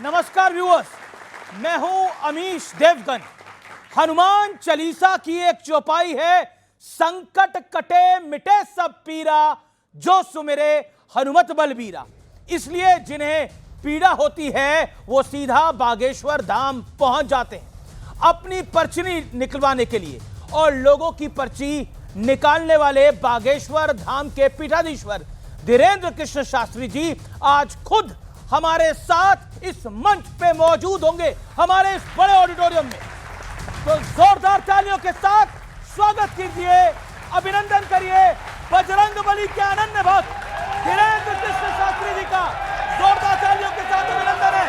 नमस्कार व्यूअर्स, मैं हूं अमीश देवगन। हनुमान चालीसा की एक चौपाई है, संकट कटे मिटे सब पीरा, जो सुमिरे हनुमत बलबीरा। इसलिए जिन्हें पीड़ा होती है वो सीधा बागेश्वर धाम पहुंच जाते हैं अपनी पर्ची निकलवाने के लिए। और लोगों की पर्ची निकालने वाले बागेश्वर धाम के पीठाधीश्वर धीरेन्द्र कृष्ण शास्त्री जी आज खुद हमारे साथ इस मंच पे मौजूद होंगे, हमारे इस बड़े ऑडिटोरियम में। तो जोरदार तालियों के साथ स्वागत कीजिए, अभिनंदन करिए बजरंगबली के अनन्य भक्त धीरेन्द्र कृष्ण शास्त्री जी का। जोरदार तालियों के साथ अभिनंदन है।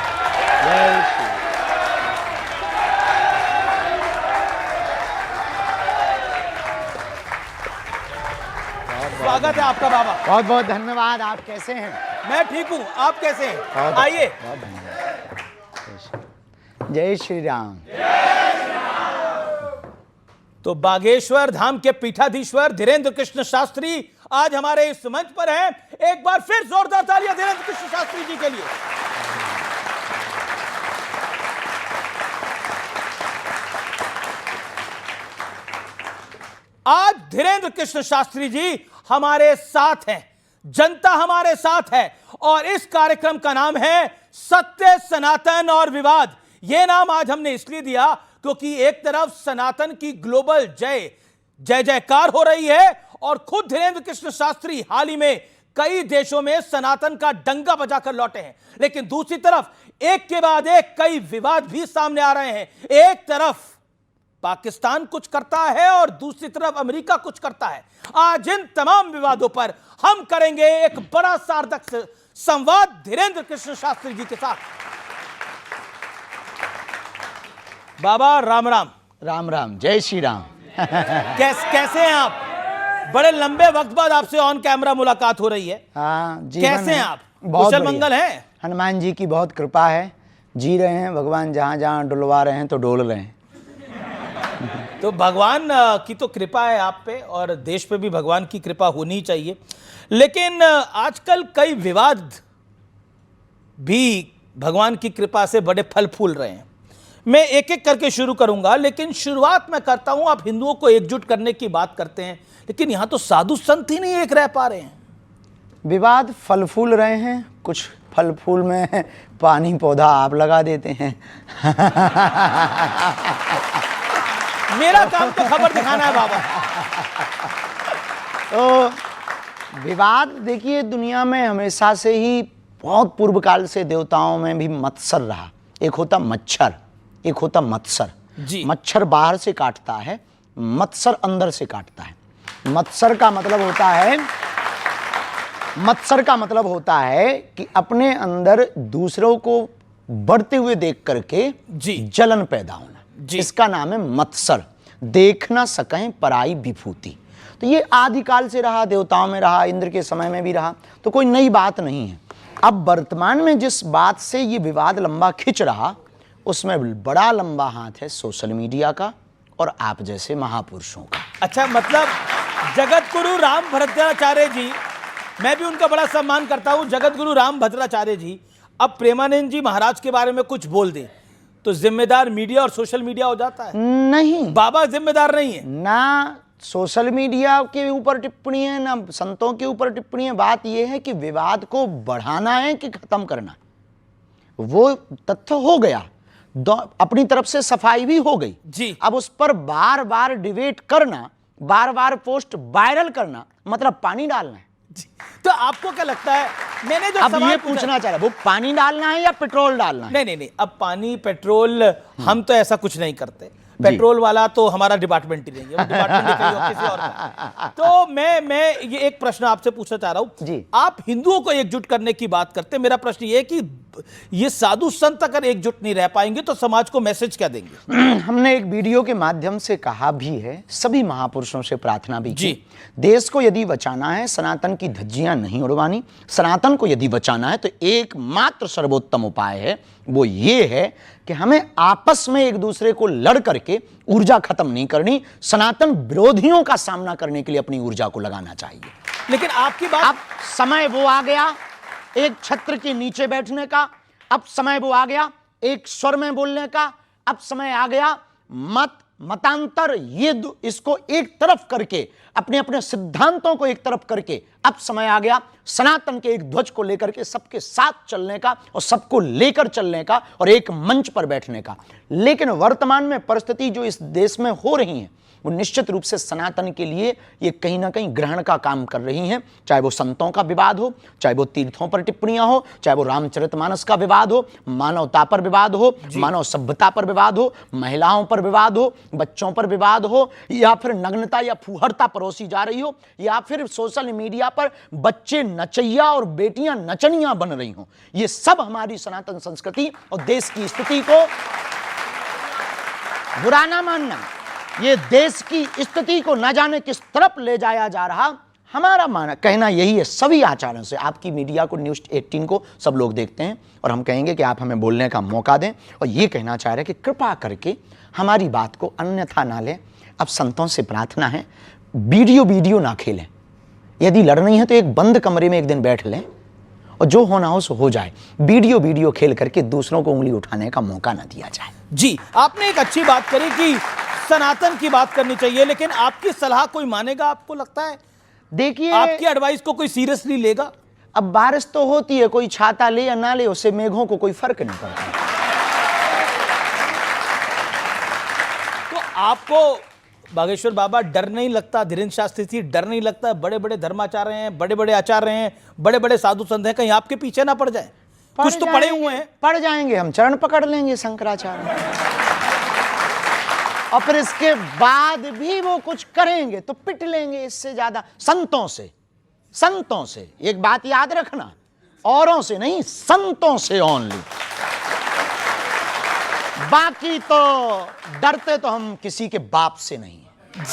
स्वागत है आपका बाबा। बहुत बहुत धन्यवाद। आप कैसे हैं? मैं ठीक हूं, आप कैसे हैं? आइए। बहुत धन्यवाद। जय श्री राम। तो बागेश्वर धाम के पीठाधीश्वर धीरेन्द्र कृष्ण शास्त्री आज हमारे इस मंच पर हैं। एक बार फिर जोरदार तालियां धीरेन्द्र कृष्ण शास्त्री जी के लिए। आज धीरेन्द्र कृष्ण शास्त्री जी हमारे साथ हैं, जनता हमारे साथ है, और इस कार्यक्रम का नाम है सत्य, सनातन और विवाद। यह नाम आज हमने इसलिए दिया क्योंकि एक तरफ सनातन की ग्लोबल जय जयकार हो रही है और खुद धीरेन्द्र कृष्ण शास्त्री हाल ही में कई देशों में सनातन का डंका बजाकर लौटे हैं, लेकिन दूसरी तरफ एक के बाद एक कई विवाद भी सामने आ रहे हैं। एक तरफ पाकिस्तान कुछ करता है और दूसरी तरफ अमेरिका कुछ करता है। आज इन तमाम विवादों पर हम करेंगे एक बड़ा सार्थक संवाद धीरेन्द्र कृष्ण शास्त्री जी के साथ। बाबा राम राम। राम राम। जय श्री राम। कैसे हैं आप? बड़े लंबे वक्त बाद आपसे ऑन कैमरा मुलाकात हो रही है। हाँ, कैसे हैं आप? कुशल मंगल हैं? हनुमान जी की बहुत कृपा है, जी रहे हैं। भगवान जहां जहां डुलवा रहे हैं तो डोल रहे हैं। तो भगवान की तो कृपा है आप पे, और देश पे भी भगवान की कृपा होनी चाहिए। लेकिन आजकल कई विवाद भी भगवान की कृपा से बड़े फल फूल रहे हैं। मैं एक एक करके शुरू करूंगा, लेकिन शुरुआत मैं करता हूं। आप हिंदुओं को एकजुट करने की बात करते हैं, लेकिन यहां तो साधु संत ही नहीं एक रह पा रहे हैं। विवाद फल फूल रहे हैं, कुछ फल फूल में पानी पौधा आप लगा देते हैं। मेरा काम तो खबर दिखाना है बाबा। तो विवाद देखिए, दुनिया में हमेशा से ही बहुत पूर्व काल से देवताओं में भी मत्सर रहा। एक होता मच्छर, एक होता मत्सर जी। मच्छर बाहर से काटता है, मत्सर अंदर से काटता है। मत्सर का मतलब होता है कि अपने अंदर दूसरों को बढ़ते हुए देख करके जी जलन पैदा होना, इसका नाम है मत्सर। देख ना सकें पराई विभूति। तो ये आदिकाल से रहा, देवताओं में रहा, इंद्र के समय में भी रहा, तो कोई नई बात नहीं है। अब वर्तमान में जिस बात से ये विवाद लंबा खिंच रहा, उसमें बड़ा लंबा हाथ है सोशल मीडिया का और आप जैसे महापुरुषों का। अच्छा, मतलब जगत गुरु राम भद्राचार्य जी, मैं भी उनका बड़ा सम्मान करता हूं, जगत गुरु राम भद्राचार्य जी अब प्रेमानंद जी महाराज के बारे में कुछ बोल दें तो जिम्मेदार मीडिया और सोशल मीडिया हो जाता है? नहीं, बाबा जिम्मेदार नहीं है ना सोशल मीडिया के ऊपर टिप्पणी है, ना संतों के ऊपर टिप्पणी है। बात यह है कि विवाद को बढ़ाना है कि खत्म करना। वो तथ्य हो गया, अपनी तरफ से सफाई भी हो गई जी। अब उस पर बार बार डिबेट करना, बार बार पोस्ट वायरल करना, मतलब पानी डालना है। तो आपको क्या लगता है, मैंने जो अब ये पूछना चाह रहा, वो पानी डालना है या पेट्रोल डालना है? नहीं, अब पानी पेट्रोल हम तो ऐसा कुछ नहीं करते। पेट्रोल वाला तो हमारा डिपार्टमेंट ही नहीं है, वो डिपार्टमेंट किसी और का। तो मैं ये एक प्रश्न आपसे पूछना चाह रहा हूं जी। आप हिंदुओं को एकजुट करने की बात करते हैं, मेरा प्रश्न ये है कि ये साधु संत अगर एकजुट नहीं रह पाएंगे तो समाज को मैसेज क्या देंगे? हमने एक वीडियो के माध्यम से कहा भी है, सभी महापुरुषों से प्रार्थना भी जी। की। देश को यदि बचाना है, सनातन की धज्जियां नहीं उड़वानी, सनातन को यदि बचाना है तो एकमात्र सर्वोत्तम उपाय है, वो ये है कि हमें आपस में एक दूसरे को लड़ करके ऊर्जा खत्म नहीं करनी, सनातन विरोधियों का सामना करने के लिए अपनी ऊर्जा को लगाना चाहिए। लेकिन आपकी बात, अब समय वो आ गया एक छत्र के नीचे बैठने का, अब समय वो आ गया एक स्वर में बोलने का, अब समय आ गया मतांतर इसको एक तरफ करके, अपने अपने सिद्धांतों को एक तरफ करके, अब समय आ गया सनातन के एक ध्वज को लेकर के सबके साथ चलने का और सबको लेकर चलने का और एक मंच पर बैठने का। लेकिन वर्तमान में परिस्थिति जो इस देश में हो रही है वो निश्चित रूप से सनातन के लिए ये कहीं ना कहीं ग्रहण का काम कर रही हैं। चाहे वो संतों का विवाद हो, चाहे वो तीर्थों पर टिप्पणियां हो, चाहे वो रामचरितमानस का विवाद हो, मानवता पर विवाद हो, मानव सभ्यता पर विवाद हो, महिलाओं पर विवाद हो, बच्चों पर विवाद हो, या फिर नग्नता या फूहड़ता परोसी जा रही हो, या फिर सोशल मीडिया पर बच्चे नचैया और बेटियां नचनियां बन रही हो। ये सब हमारी सनातन संस्कृति और देश की स्थिति को बुरा ना मानना, ये देश की स्थिति को न जाने किस तरफ ले जाया जा रहा। हमारा कहना यही है सभी आचार्यों से, आपकी मीडिया को न्यूज़ 18 को सब लोग देखते हैं और हम कहेंगे कि आप हमें बोलने का मौका दें और ये कहना चाह रहे हैं कि कृपा करके हमारी बात को अन्यथा ना लें। अब संतों से प्रार्थना है, वीडियो ना खेलें, यदि लड़नी है तो एक बंद कमरे में एक दिन बैठ लें और जो होना हो सो हो जाए। वीडियो खेल करके दूसरों को उंगली उठाने का मौका ना दिया जाए। जी, आपने एक अच्छी बात करी कि सनातन की बात करनी चाहिए, लेकिन आपकी सलाह कोई मानेगा? आपको लगता है देखिए आपकी एडवाइस को कोई सीरियसली लेगा? अब बारिश तो होती है, कोई छाता ले या ना ले उससे मेघों को कोई फर्क नहीं पड़ता। तो आपको बागेश्वर बाबा डर नहीं लगता, धीरेन्द्र शास्त्री जी डर नहीं लगता, बड़े बड़े धर्माचार्य हैं, बड़े बड़े आचार्य हैं, बड़े बड़े साधु संत हैं, कहीं आपके पीछे ना पड़ जाए? कुछ तो पड़े हुए हैं। पड़ जाएंगे, हम चरण पकड़ लेंगे शंकराचार्य और फिर इसके बाद भी वो कुछ करेंगे तो पिट लेंगे। इससे ज्यादा संतों से एक बात याद रखना, औरों से नहीं, संतों से ओनली। बाकी तो डरते तो हम किसी के बाप से नहीं है।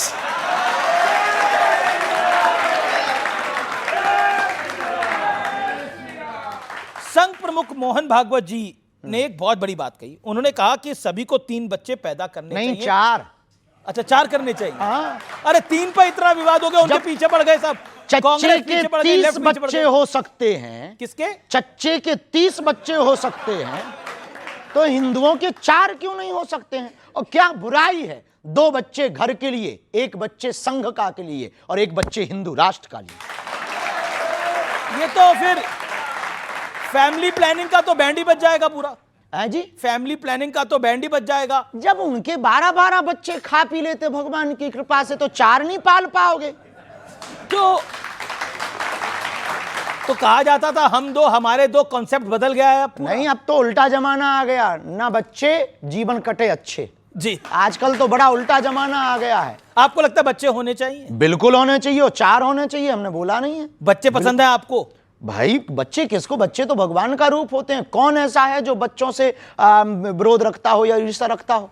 संघ प्रमुख मोहन भागवत जी ने एक बहुत बड़ी बात कही। उन्होंने कहा कि सभी को 3 बच्चे पैदा करने नहीं, चाहिए। 4। अच्छा, 4 करने चाहिए। हाँ। अरे 3 पर इतना विवाद हो गया, उनके पीछे पड़ गए सब। चच्चे के 30 बच्चे हो सकते हैं। किसके? चच्चे के 30 बच्चे हो सकते हैं, तो हिंदुओं के 4 क्यों नहीं हो सकते हैं? और क्या बुराई है 2 बच्चे घर के लिए, 1 बच्चे संघ का के लिए और 1 बच्चे हिंदू राष्ट्र का लिए? ये तो फिर फैमिली प्लानिंग का तो बैंड ही बच जाएगा पूरा। है जी, फैमिली प्लानिंग का तो बैंड ही बच जाएगा। जब उनके 12-12 बच्चे खा पी लेते भगवान की कृपा से, तो 4 नहीं पाल पाओगे? तो कहा जाता था हम 2, हमारे 2, कॉन्सेप्ट बदल गया है अब पूरा। नहीं, अब तो उल्टा जमाना आ गया, ना बच्चे जीवन कटे अच्छे। जी, आजकल तो बड़ा उल्टा जमाना आ गया है। आपको लगता है बच्चे होने चाहिए? बिल्कुल होने चाहिए, और 4 होने चाहिए, हमने बोला नहीं है। बच्चे पसंद है आपको? भाई बच्चे किसको, बच्चे तो भगवान का रूप होते हैं। कौन ऐसा है जो बच्चों से विरोध रखता हो या ईर्ष्या रखता हो?